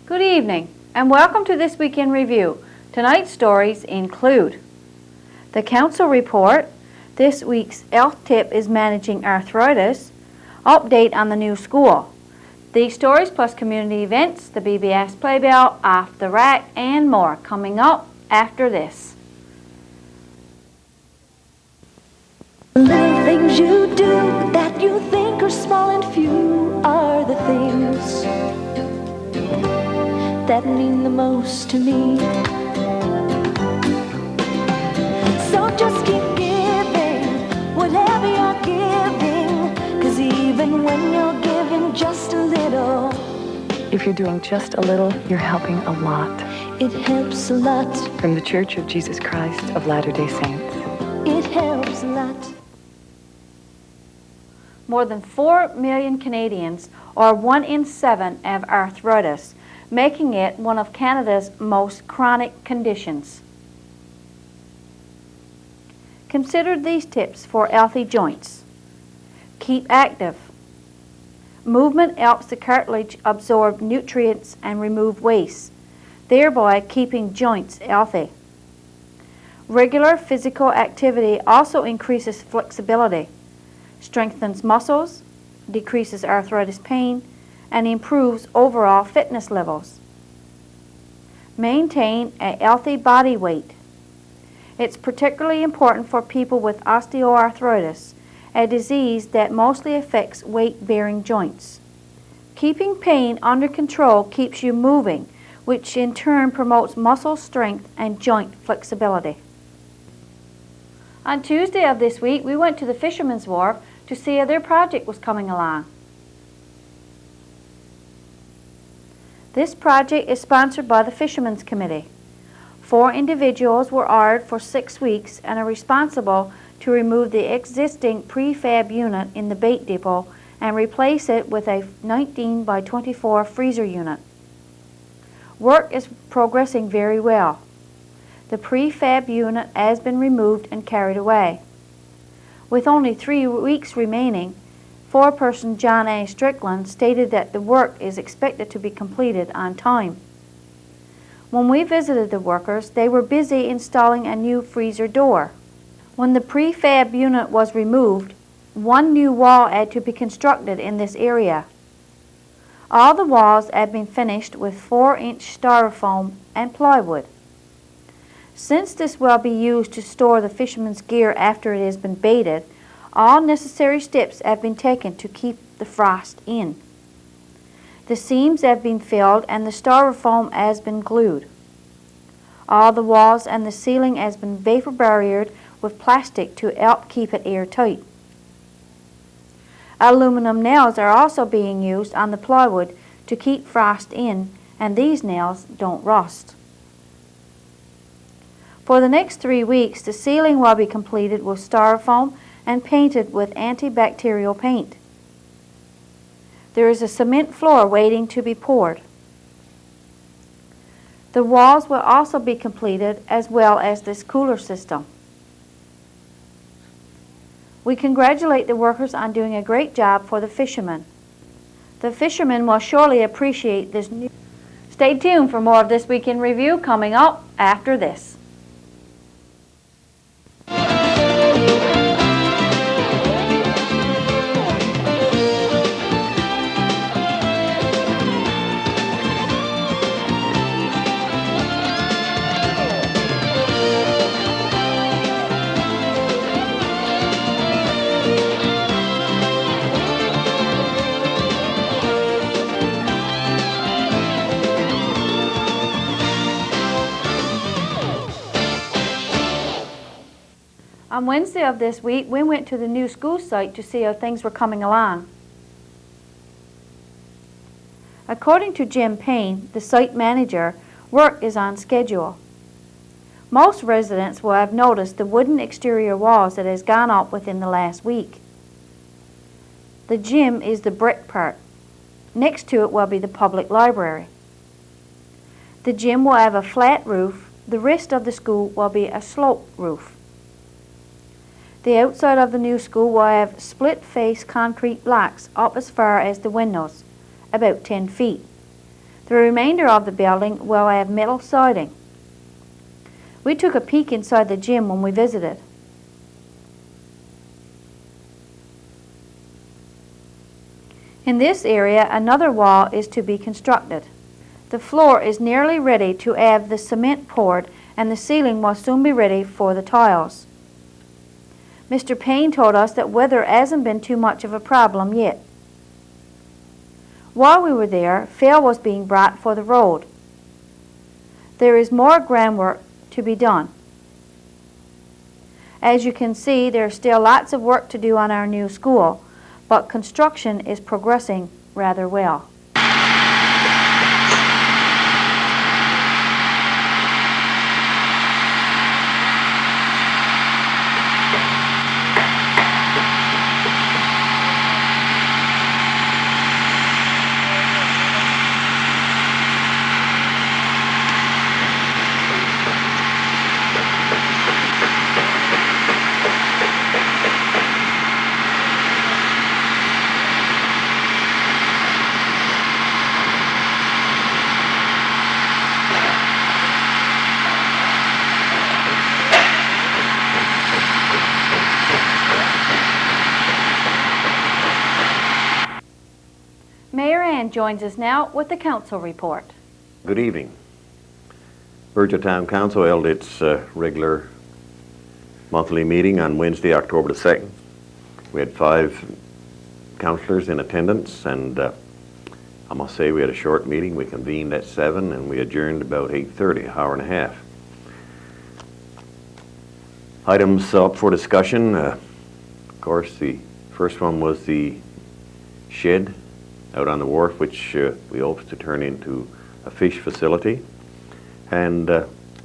Good evening and welcome to This Week in Review. Tonight's stories include the council report, this week's health tip is managing arthritis, update on the new school. These stories plus community events, the BBS Playbill, Off the Rack, and more coming up after this. The little things you do that you think are small and few are the things that mean the most to me. So just keep giving whatever you're giving, 'cause even when you're giving just a little, if you're doing just a little, you're helping a lot. it helps a lot. From the Church of Jesus Christ of Latter-day Saints. It helps a lot. More than 4 million Canadians, or 1 in 7, have arthritis, making it one of Canada's most chronic conditions. Consider these tips for healthy joints. Keep active. Movement helps the cartilage absorb nutrients and remove waste, thereby keeping joints healthy. Regular physical activity also increases flexibility, strengthens muscles, decreases arthritis pain, and improves overall fitness levels. Maintain a healthy body weight. It's particularly important for people with osteoarthritis, a disease that mostly affects weight-bearing joints. Keeping pain under control keeps you moving, which in turn promotes muscle strength and joint flexibility. On Tuesday of this week, we went to the Fisherman's Wharf to see how their project was coming along. This project is sponsored by the Fishermen's Committee. 4 individuals were hired for 6 weeks and are responsible to remove the existing prefab unit in the bait depot and replace it with a 19 by 24 freezer unit. Work is progressing very well. The prefab unit has been removed and carried away. With only 3 weeks remaining, foreperson John A. Strickland stated that the work is expected to be completed on time. When we visited the workers, they were busy installing a new freezer door. When the prefab unit was removed, 1 new wall had to be constructed in this area. All the walls had been finished with 4-inch styrofoam and plywood. Since this will be used to store the fishermen's gear after it has been baited, all necessary steps have been taken to keep the frost in. The seams have been filled and the styrofoam has been glued. All the walls and the ceiling has been vapor barriered with plastic to help keep it airtight. Aluminum nails are also being used on the plywood to keep frost in, and these nails don't rust. For the next 3 weeks, the ceiling will be completed with styrofoam and painted with antibacterial paint. There is a cement floor waiting to be poured. The walls will also be completed as well as this cooler system. We congratulate the workers on doing a great job for the fishermen. The fishermen will surely appreciate this new. Stay tuned for more of This Week in Review coming up after this. On Wednesday of this week, we went to the new school site to see how things were coming along. According to Jim Payne, the site manager, work is on schedule. Most residents will have noticed the wooden exterior walls that has gone up within the last week. The gym is the brick part. Next to it will be the public library. The gym will have a flat roof. The rest of the school will be a slope roof. The outside of the new school will have split-face concrete blocks up as far as the windows, about 10 feet. The remainder of the building will have metal siding. We took a peek inside the gym when we visited. In this area, another wall is to be constructed. The floor is nearly ready to have the cement poured, and the ceiling will soon be ready for the tiles. Mr. Payne told us that weather hasn't been too much of a problem yet. While we were there, fill was being brought for the road. There is more groundwork to be done. As you can see, there is still lots of work to do on our new school, but construction is progressing rather well. Mayor Ann joins us now with the council report. Good evening. Burgeo Town Council held its regular monthly meeting on Wednesday, October the 2nd. We had 5 councillors in attendance, and I must say we had a short meeting. We convened at 7 and we adjourned about 8:30, an hour and a half. Items up for discussion. Of course, the first one was the shed out on the wharf, which we hope to turn into a fish facility. And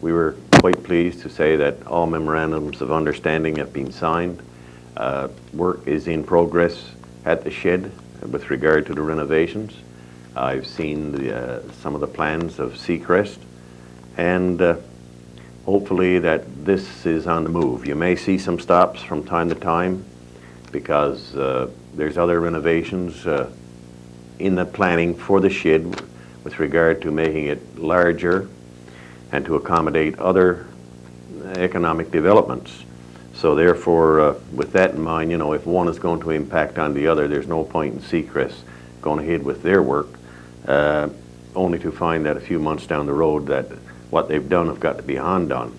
we were quite pleased to say that all memorandums of understanding have been signed. Work is in progress at the shed with regard to the renovations. I've seen some of the plans of Seacrest, and hopefully that this is on the move. You may see some stops from time to time because there's other renovations in the planning for the shed with regard to making it larger and to accommodate other economic developments. So therefore, with that in mind, you know, if one is going to impact on the other, there's no point in Seacrest going ahead with their work, only to find that a few months down the road that what they've done have got to be undone.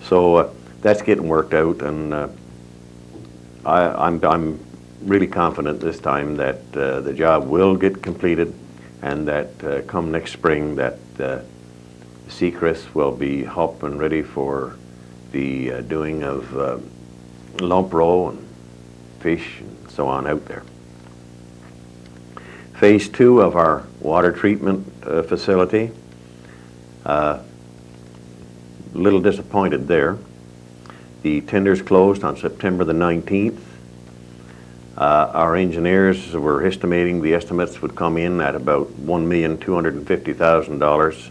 So that's getting worked out, and I'm really confident this time that the job will get completed, and that come next spring that Seacrest will be up and ready for the doing of lump roe and fish and so on out there. Phase 2 of our water treatment facility, a little disappointed there. The tenders closed on September the 19th. Our engineers were estimating the estimates would come in at about $1,250,000,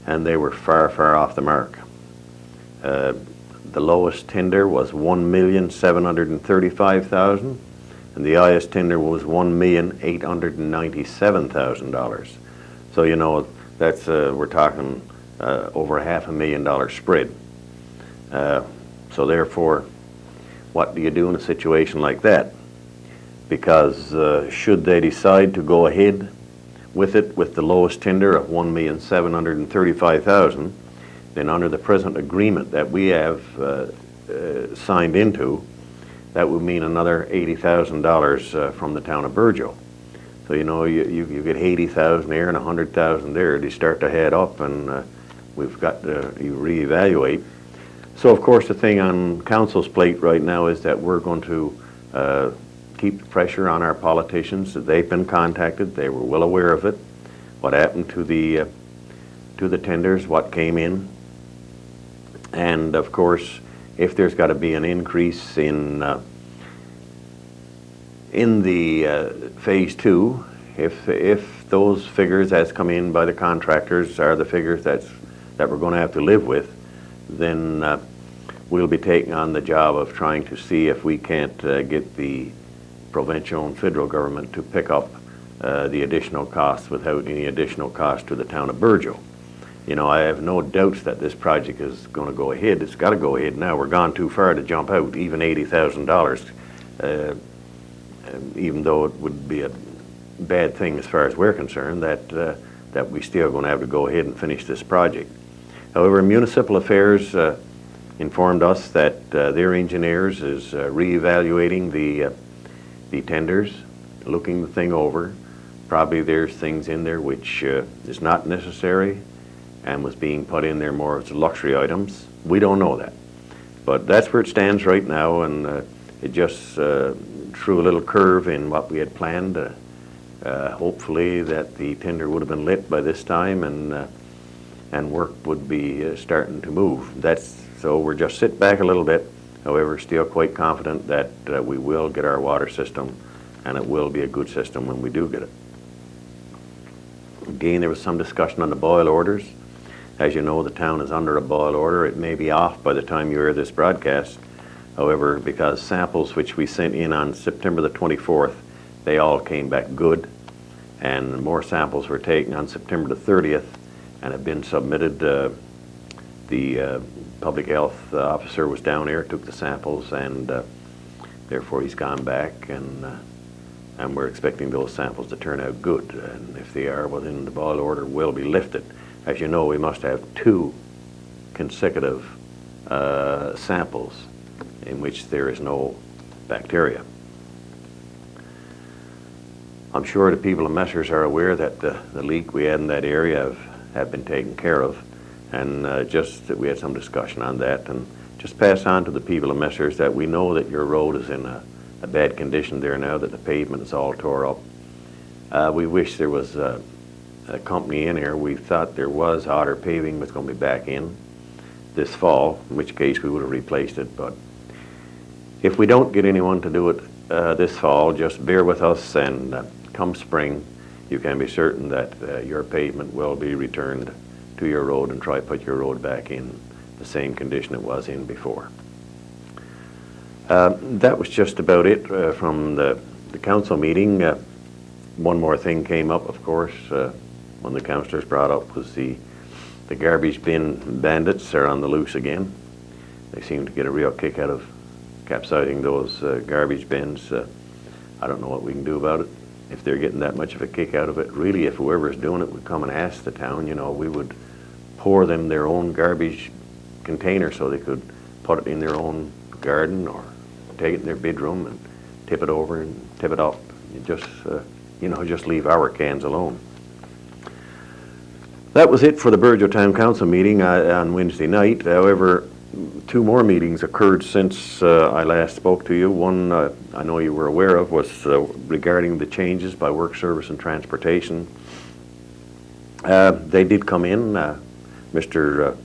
and they were far, far off the mark. The lowest tender was $1,735,000, and the highest tender was $1,897,000. So you know that's we're talking over $500,000 spread. So therefore, what do you do in a situation like that? Because should they decide to go ahead with it with the lowest tender of $1,735,000, then under the present agreement that we have signed into, that would mean another $80,000 from the town of Burgeo. So you know you get $80,000 there and $100,000 there. They start to head up, and we've got to reevaluate. So of course the thing on council's plate right now is that we're going to keep the pressure on our politicians. They've been contacted. They were well aware of it. What happened to the tenders, what came in, and of course, if there's got to be an increase in the phase 2, if those figures as come in by the contractors are the figures that we're going to have to live with, then we'll be taking on the job of trying to see if we can't get the provincial and federal government to pick up the additional costs without any additional cost to the town of Burgeo. You know, I have no doubts that this project is going to go ahead. It's got to go ahead now. We're gone too far to jump out, even $80,000, even though it would be a bad thing as far as we're concerned, that we still going to have to go ahead and finish this project. However, Municipal Affairs informed us that their engineers is reevaluating the tenders, looking the thing over. Probably there's things in there which is not necessary and was being put in there more as luxury items. We don't know that. But that's where it stands right now, and it just threw a little curve in what we had planned. Hopefully that the tender would have been lit by this time, and work would be starting to move. So we're just sit back a little bit. However, still quite confident that we will get our water system, and it will be a good system when we do get it. Again, there was some discussion on the boil orders. As you know, the town is under a boil order. It may be off by the time you hear this broadcast. However, because samples which we sent in on September the 24th, they all came back good, and more samples were taken on September the 30th and have been submitted. The public health officer was down there, took the samples, and therefore he's gone back, and we're expecting those samples to turn out good. And if they are, well, then the boil order will be lifted. As you know, we must have 2 consecutive samples in which there is no bacteria. I'm sure the people of Messrs are aware that the leak we had in that area have been taken care of, and just that we had some discussion on that, and just pass on to the people of Messrs that we know that your road is in a bad condition there now, that the pavement is all tore up. We wish there was a company in here. We thought there was Otter Paving was going to be back in this fall, in which case we would have replaced it. But if we don't get anyone to do it this fall, just bear with us, and come spring, you can be certain that your pavement will be returned to your road, and try to put your road back in the same condition it was in before. That was just about it from the council meeting. One more thing came up, of course, when the councillors brought up, was the garbage bin bandits are on the loose again. They seem to get a real kick out of capsizing those garbage bins. I don't know what we can do about it. If they're getting that much of a kick out of it, really, if whoever's doing it would come and ask the town, you know, we would pour them their own garbage container so they could put it in their own garden, or take it in their bedroom and tip it over and tip it up. Just, you know, just leave our cans alone. That was it for the Burgeo Town Council meeting on Wednesday night. However, 2 more meetings occurred since I last spoke to you. One I know you were aware of was regarding the changes by Work Service and Transportation. They did come in. Mr.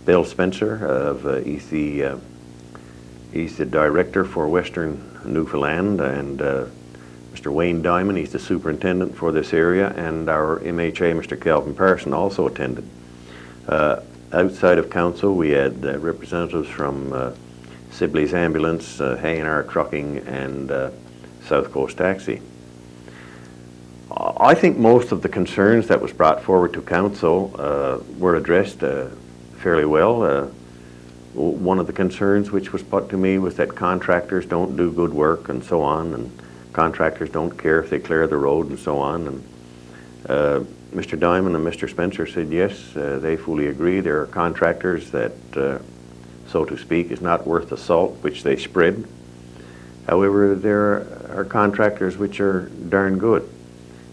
Bill Spencer of he's the director for Western Newfoundland, and Mr. Wayne Diamond, he's the superintendent for this area, and our MHA, Mr. Calvin Parson, also attended. Outside of council, we had representatives from Sibley's Ambulance, Hay&R Trucking, and South Coast Taxi. I think most of the concerns that was brought forward to council were addressed fairly well. One of the concerns which was put to me was that contractors don't do good work and so on, and contractors don't care if they clear the road and so on. And Mr. Diamond and Mr. Spencer said yes, they fully agree. There are contractors that, so to speak, is not worth the salt which they spread. However, there are contractors which are darn good.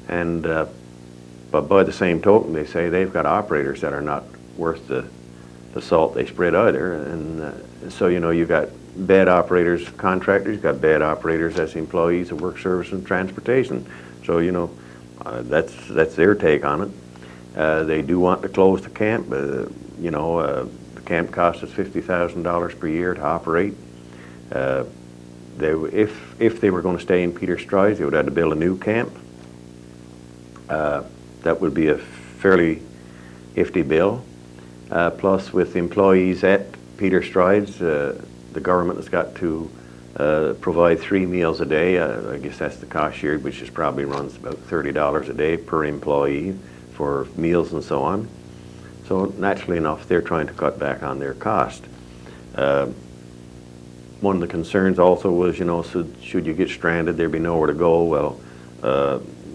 And but by the same token, they say they've got operators that are not worth the salt they spread either. And so, you know, you've got bad operators, contractors, you've got bad operators as employees of Work Service and Transportation. So, you know, that's their take on it. They do want to close the camp. You know, the camp costs us $50,000 per year to operate. If they were going to stay in Peter Strides, they would have to build a new camp. That would be a fairly hefty bill. Plus, with employees at Peter Strides, the government has got to provide 3 meals a day. I guess that's the cost here, which is probably runs about $30 a day per employee for meals and so on. So naturally enough, they're trying to cut back on their cost. One of the concerns also was, you know, so should you get stranded, there'd be nowhere to go. Well,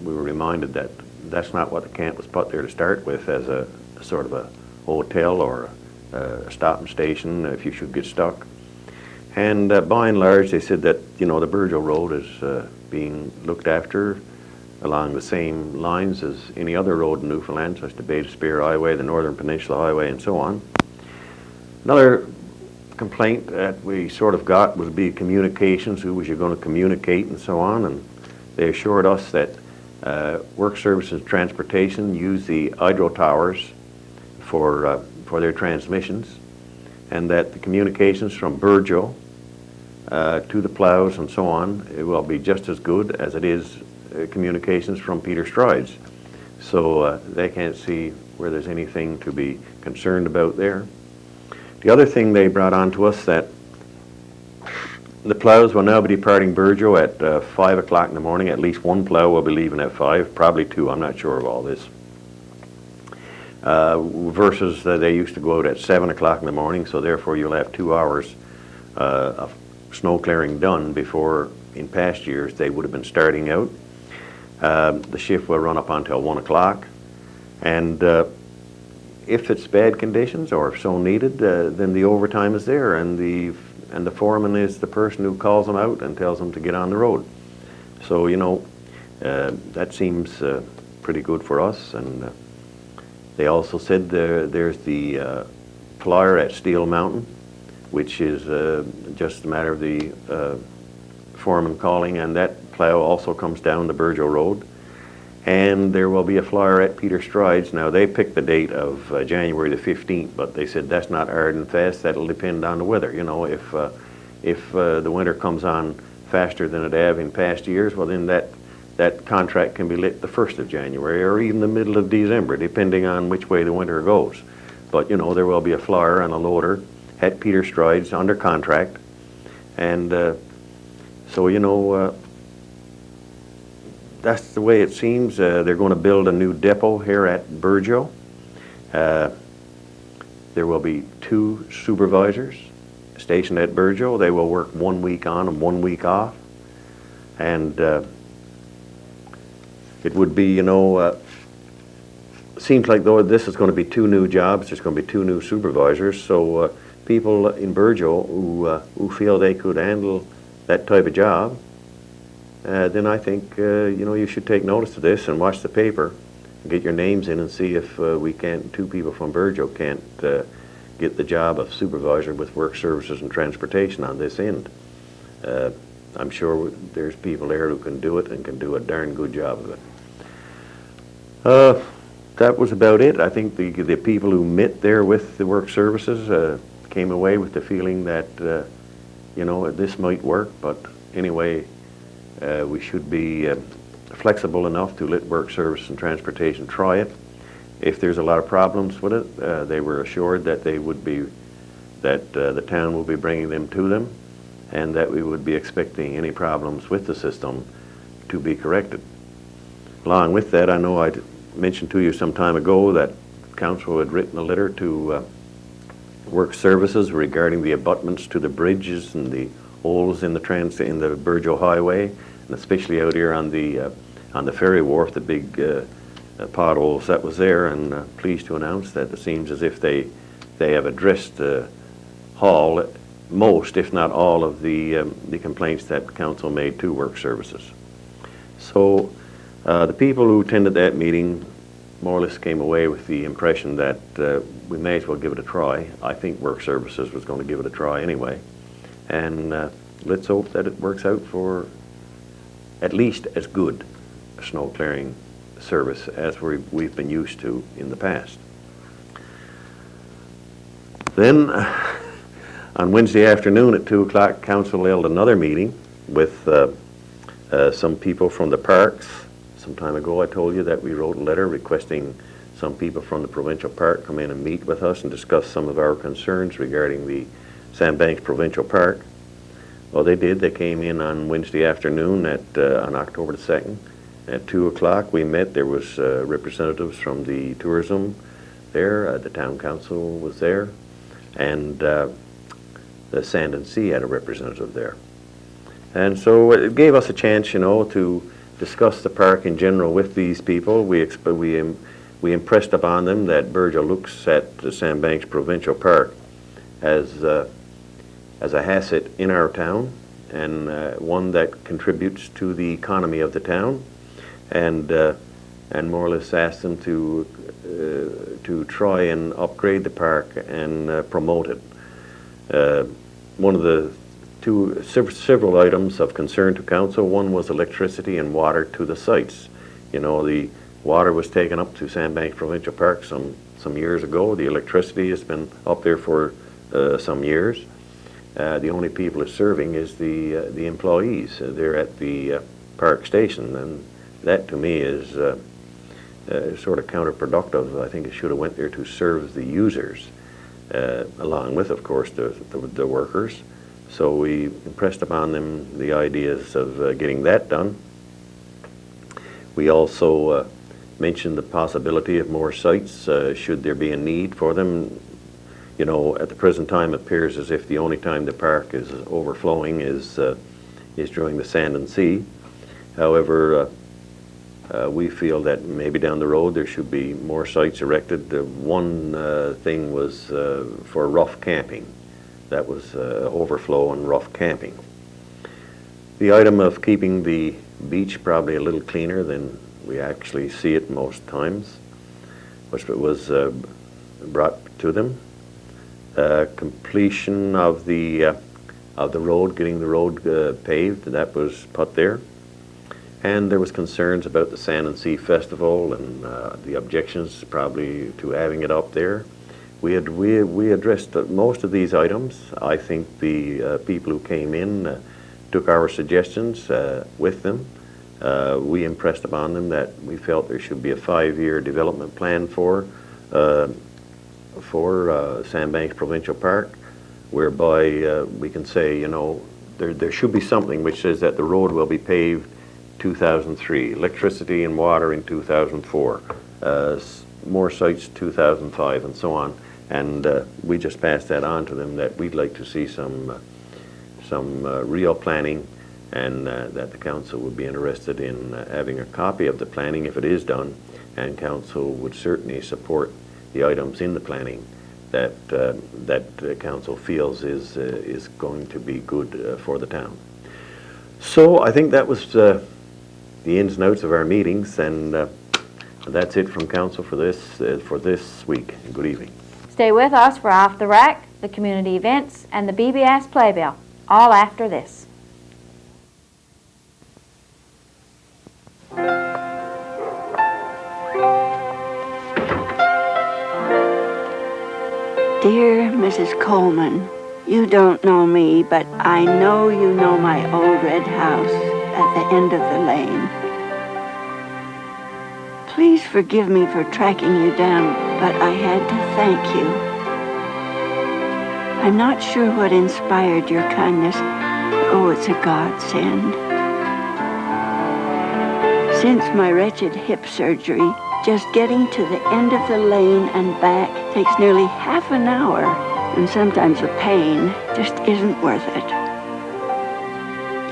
we were reminded that that's not what the camp was put there to start with, as a sort of a hotel or a stopping station if you should get stuck. And by and large, they said that, you know, the Burgeo Road is being looked after along the same lines as any other road in Newfoundland, such as the Bay d'Espoir Highway, the Northern Peninsula Highway, and so on. Another complaint that we sort of got would be communications. Who was you going to communicate and so on? And they assured us that Work Services and Transportation use the hydro towers for their transmissions, and that the communications from Burgeo to the plows and so on, it will be just as good as it is communications from Peter Strides. So they can't see where there's anything to be concerned about there. The other thing they brought on to us, that the plows will now be departing Burgeo at 5 o'clock in the morning. At least one plow will be leaving at 5, probably 2, I'm not sure of all this. Versus they used to go out at 7 o'clock in the morning, so therefore you'll have 2 hours of snow clearing done before, in past years, they would have been starting out. The shift will run up until 1 o'clock, and if it's bad conditions or if so needed, then the overtime is there, and the foreman is the person who calls them out and tells them to get on the road. So, you know, that seems pretty good for us. And they also said there's the flyer at Steel Mountain, which is just a matter of the foreman calling, and that plow also comes down the Burgeo Road. And there will be a flyer at Peter Strides. Now, they picked the date of January the 15th, but they said that's not hard and fast. That'll depend on the weather. You know, if the winter comes on faster than it have in past years, well, then that contract can be lit the 1st of January or even the middle of December, depending on which way the winter goes. But, you know, there will be a flyer and a loader at Peter Strides under contract. And so, you know, that's the way it seems. They're going to build a new depot here at Burgeo. There will be 2 supervisors stationed at Burgeo. They will work 1 week on and 1 week off. And it would be, you know, seems like though this is going to be 2 new jobs, there's going to be 2 new supervisors. So people in Burgeo who feel they could handle that type of job, then I think, you know, you should take notice of this and watch the paper and get your names in and see if we can't, 2 people from Burgeo can't get the job of supervisor with Work Services and Transportation on this end. I'm sure there's people there who can do it and can do a darn good job of it. That was about it. I think the people who met there with the Work Services came away with the feeling that, you know, this might work, but anyway, we should be flexible enough to let Work Service and Transportation try it. If there's a lot of problems with it, they were assured that they would be, that the town will be bringing them to them, and that we would be expecting any problems with the system to be corrected. Along with that, I know I mentioned to you some time ago that Council had written a letter to Work Services regarding the abutments to the bridges and the holes in the Burgeo Highway, and especially out here on the ferry wharf, the big potholes that was there. And pleased to announce that it seems as if they have addressed all, most, if not all, of the complaints that Council made to Work Services. So the people who attended that meeting more or less came away with the impression that we may as well give it a try. I think Work Services was going to give it a try anyway. And let's hope that it works out for at least as good a snow clearing service as we've been used to in the past. Then on Wednesday afternoon at 2 o'clock, Council held another meeting with some people from the parks. Some time ago I told you that we wrote a letter requesting some people from the provincial park come in and meet with us and discuss some of our concerns regarding the Sandbanks Provincial Park. Well, they did. They came in on Wednesday afternoon on October the 2nd at 2 o'clock. We met. There was representatives from the tourism there. The town council was there. And the Sand and Sea had a representative there. And so it gave us a chance, you know, to discuss the park in general with these people. We impressed upon them that Virgil looks at the Sandbanks Provincial Park as a asset in our town, and one that contributes to the economy of the town, and more or less asked them to try and upgrade the park and promote it. One of the several items of concern to council. One was electricity and water to the sites. You know, the water was taken up to Sandbanks Provincial Park some years ago. The electricity has been up there for some years. The only people it's serving is the employees. They're at the park station, and that to me is sort of counterproductive. I think it should have went there to serve the users, along with, of course, the workers. So we impressed upon them the ideas of getting that done. We also mentioned the possibility of more sites should there be a need for them. You know, at the present time, it appears as if the only time the park is overflowing is during the Sand and Sea. However, we feel that maybe down the road there should be more sites erected. One thing was for rough camping. That was overflow and rough camping. The item of keeping the beach probably a little cleaner than we actually see it most times, which was brought to them. Completion of the road, getting the road paved, that was put there. And there was concerns about the Sand and Sea Festival and the objections probably to having it up there. We addressed most of these items. I think the people who came in took our suggestions with them. We impressed upon them that we felt there should be a 5-year development plan for Sandbanks Provincial Park, whereby we can say, you know, there should be something which says that the road will be paved 2003, electricity and water in 2004, more sites 2005, and so on. And we just passed that on to them, that we'd like to see some real planning, and that the council would be interested in having a copy of the planning if it is done, and council would certainly support the items in the planning that council feels is going to be good for the town. So I think that was the ins and outs of our meetings, and that's it from council for this week. Good evening. Stay with us for Off the Rack, the community events, and the BBS Playbill, all after this. Dear Mrs. Coleman, you don't know me, but I know you know my old red house at the end of the lane. Please forgive me for tracking you down, but I had to thank you. I'm not sure what inspired your kindness, but oh, it's a godsend. Since my wretched hip surgery, just getting to the end of the lane and back takes nearly half an hour, and sometimes the pain just isn't worth it.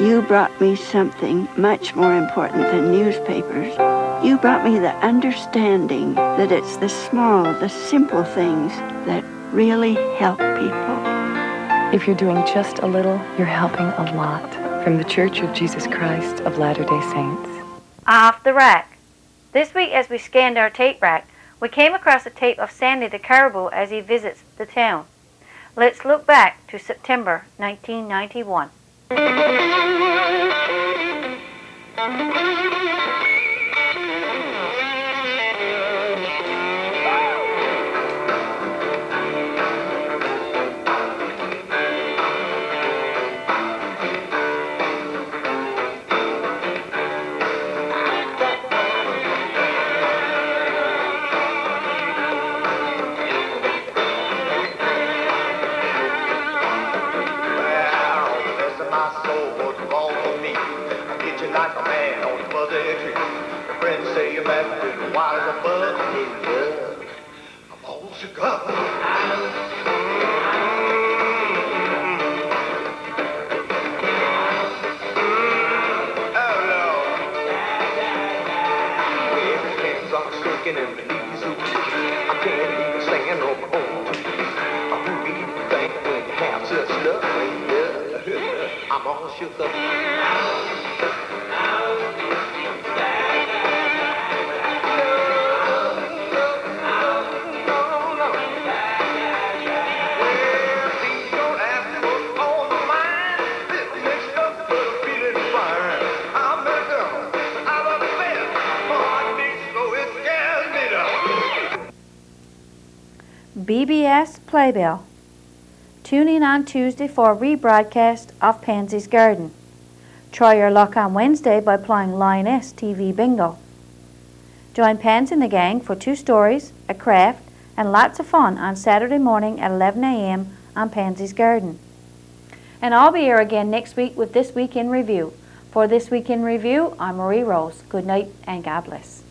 You brought me something much more important than newspapers. You brought me the understanding that it's the small, the simple things that really help people. If you're doing just a little, you're helping a lot. From the Church of Jesus Christ of Latter-day Saints. Off the Rack. This week, as we scanned our tape rack, we came across a tape of Sandy the Caribou as he visits the town. Let's look back to September 1991. a bug in love. I'm all shook up. And the knees are weak. I can't even stand no more. Who do you think when you have such love? Yeah. I'm all shook up. BBS Playbill. Tune in on Tuesday for a rebroadcast of Pansy's Garden. Try your luck on Wednesday by playing Lioness TV Bingo. Join Pansy and the gang for 2 stories, a craft, and lots of fun on Saturday morning at 11 a.m. on Pansy's Garden. And I'll be here again next week with This Week in Review. For This Week in Review, I'm Marie Rose. Good night and God bless.